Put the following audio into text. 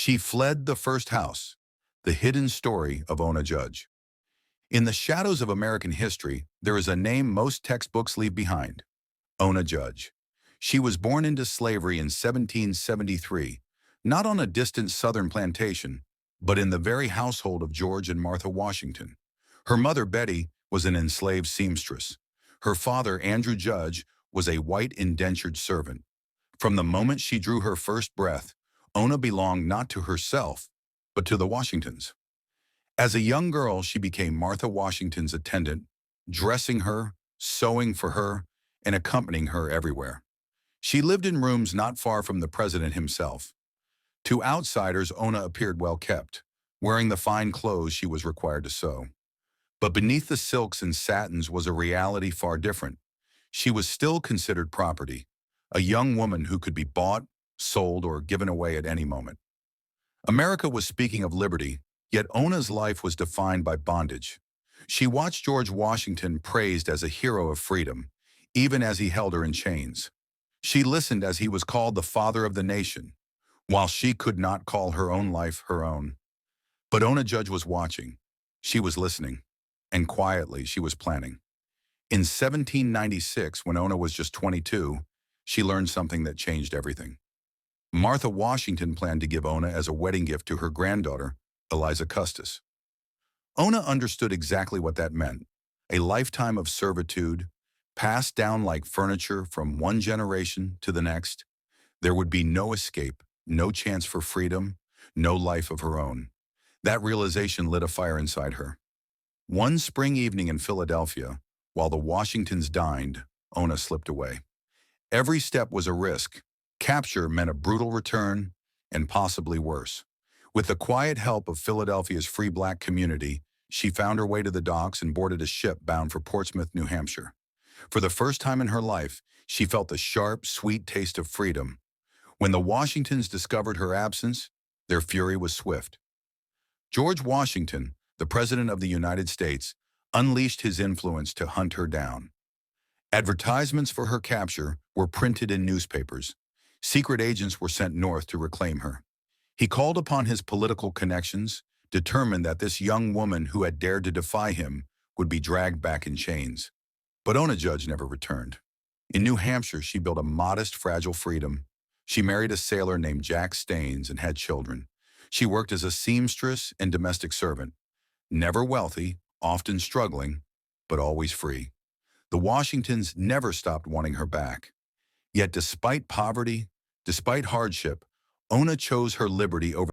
She fled the first house, the hidden story of Ona Judge. In the shadows of American history, there is a name most textbooks leave behind: Ona Judge. She was born into slavery in 1773, not on a distant southern plantation, but in the very household of George and Martha Washington. Her mother, Betty, was an enslaved seamstress. Her father, Andrew Judge, was a white indentured servant. From the moment she drew her first breath, Ona belonged not to herself, but to the Washingtons. As a young girl, she became Martha Washington's attendant, dressing her, sewing for her, and accompanying her everywhere. She lived in rooms not far from the president himself. To outsiders, Ona appeared well kept, wearing the fine clothes she was required to sew. But beneath the silks and satins was a reality far different. She was still considered property, a young woman who could be bought, sold, or given away at any moment. America was speaking of liberty, yet Ona's life was defined by bondage. She watched George Washington praised as a hero of freedom, even as he held her in chains. She listened as he was called the father of the nation, while she could not call her own life her own. But Ona Judge was watching. She was listening, and quietly she was planning. In 1796, when Ona was just 22, she learned something that changed everything. Martha Washington planned to give Ona as a wedding gift to her granddaughter, Eliza Custis. Ona understood exactly what that meant: a lifetime of servitude, passed down like furniture from one generation to the next. There would be no escape, no chance for freedom, no life of her own. That realization lit a fire inside her. One spring evening in Philadelphia, while the Washingtons dined, Ona slipped away. Every step was a risk. Capture meant a brutal return, and possibly worse. With the quiet help of Philadelphia's free black community, she found her way to the docks and boarded a ship bound for Portsmouth, New Hampshire. For the first time in her life, she felt the sharp, sweet taste of freedom. When the Washingtons discovered her absence, their fury was swift. George Washington, the President of the United States, unleashed his influence to hunt her down. Advertisements for her capture were printed in newspapers. Secret agents were sent north to reclaim her. He called upon his political connections, determined that this young woman who had dared to defy him would be dragged back in chains. But Ona Judge never returned. In New Hampshire, she built a modest, fragile freedom. She married a sailor named Jack Staines and had children. She worked as a seamstress and domestic servant. Never wealthy, often struggling, but always free. The Washingtons never stopped wanting her back. Yet despite poverty, despite hardship, Ona chose her liberty over